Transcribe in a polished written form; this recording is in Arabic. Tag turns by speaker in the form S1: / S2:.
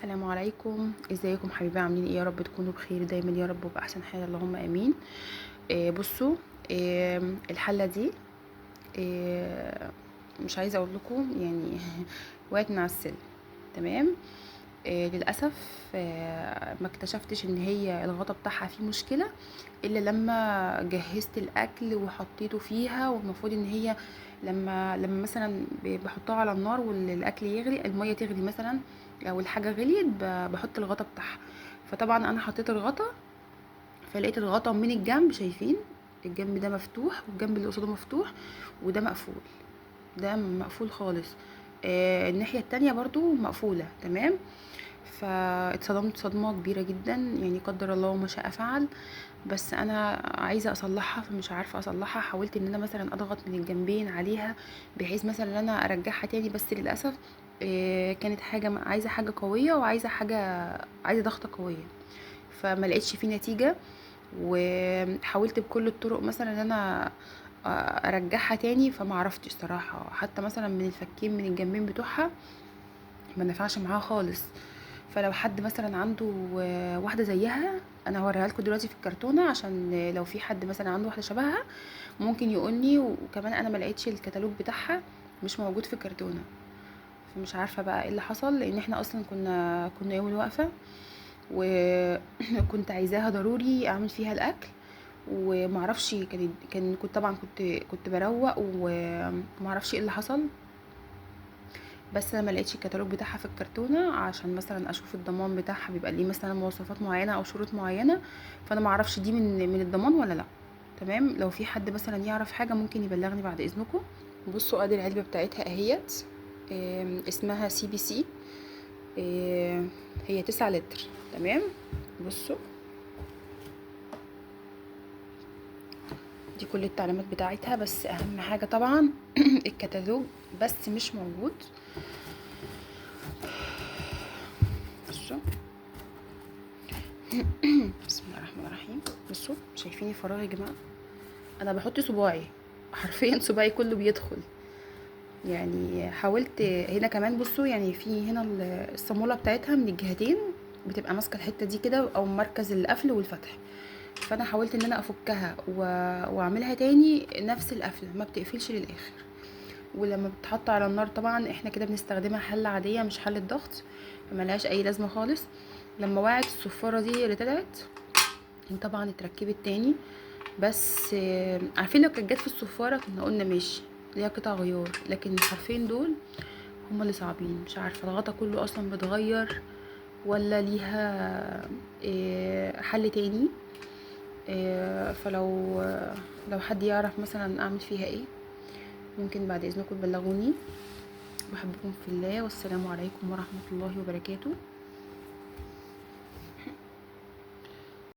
S1: السلام عليكم. ازيكم حبيبي؟ عاملين ايه؟ يا رب تكونوا بخير دايما يا رب وبأحسن حال، اللهم امين. بصوا، الحله دي آه مش عايزه اقول لكم يعني وقعت من على السلم. تمام. للاسف ما اكتشفتش ان هي الغطا بتاعها فيه مشكله الا لما جهزت الاكل وحطيته فيها، والمفروض ان هي لما مثلا بحطها على النار والاكل يغلي، الميه تغلي مثلا او الحاجه غليت، بحط الغطا بتاعها. فطبعا انا حطيت الغطا، فلقيت الغطا من الجنب، شايفين الجنب ده مفتوح والجنب اللي قصاده مفتوح، وده مقفول. ده مقفول خالص. الناحيه التانية برضو مقفوله. تمام. فاتصدمت صدمه كبيره جدا، يعني قدر الله ما شاء فعل. بس انا عايزه اصلحها فمش عارفه اصلحها. حاولت ان انا مثلا اضغط من الجنبين عليها بحيث مثلا ان انا ارجعها تاني، بس للاسف كانت حاجه عايزه حاجه قويه، وعايزه حاجه، عايزه ضغطه قويه، فما لقيتش فيه نتيجه. وحاولت بكل الطرق مثلا ان انا ارجعها تاني، فما عرفتش صراحه. حتى مثلا من الفكين من الجنبين بتوعها ما نفعش معاها خالص. فلو حد مثلا عنده واحده زيها، انا هوريها لكم دلوقتي في الكرتونه، عشان لو في حد مثلا عنده واحده شبهها ممكن يقولني. وكمان انا ما لقيتش الكتالوج بتاعها، مش موجود في الكرتونه. فمش عارفه بقى ايه اللي حصل، لان احنا اصلا كنا يوم الوقفه، وكنت عايزاها ضروري اعمل فيها الاكل. ومعرفش كنت طبعا كنت بروق، ومعرفش ايه اللي حصل. بس انا ما لقيتش الكتالوج بتاعها في الكرتونه، عشان مثلا اشوف الضمان بتاعها بيبقى ليه مثلا مواصفات معينه او شروط معينه. فانا ما اعرفش دي من الضمان ولا لا. تمام. لو في حد مثلا يعرف حاجه ممكن يبلغني بعد اذنكم. بصوا ادي العلبه بتاعتها اهيت. اسمها سي بي سي. هي 9 لتر. تمام. بصوا، دي كل التعليمات بتاعتها، بس اهم حاجه طبعا الكتالوج بس مش موجود. بصوا، بسم الله الرحمن الرحيم. بصوا، شايفين الفراغ يا جماعه؟ انا بحط صباعي، حرفيا صباعي كله بيدخل. يعني حاولت هنا كمان. بصوا، يعني في هنا الصامولة بتاعتها من الجهتين بتبقى ماسكه الحته دي كده، او مركز القفل والفتح. فانا حاولت ان انا افكها واعملها تاني نفس القفله، ما بتقفلش للاخر. ولما بتتحط على النار طبعا احنا كده بنستخدمها حله عاديه مش حله ضغط، فملهاش اي لازمه خالص. لما وقعت الصفاره دي اللي طلعت طبعا اتركبت تاني. بس عارفين لو كانت جت في الصفاره كنا قلنا ماشي، ليها قطع غيار، لكن الحرفين دول هما اللي صعبين. مش عارفه الغطا كله اصلا بتغير ولا ليها حل تاني. فلو لو حد يعرف مثلا اعمل فيها ايه ممكن بعد اذنكم تبلغوني. بحبكم في الله، والسلام عليكم ورحمه الله وبركاته.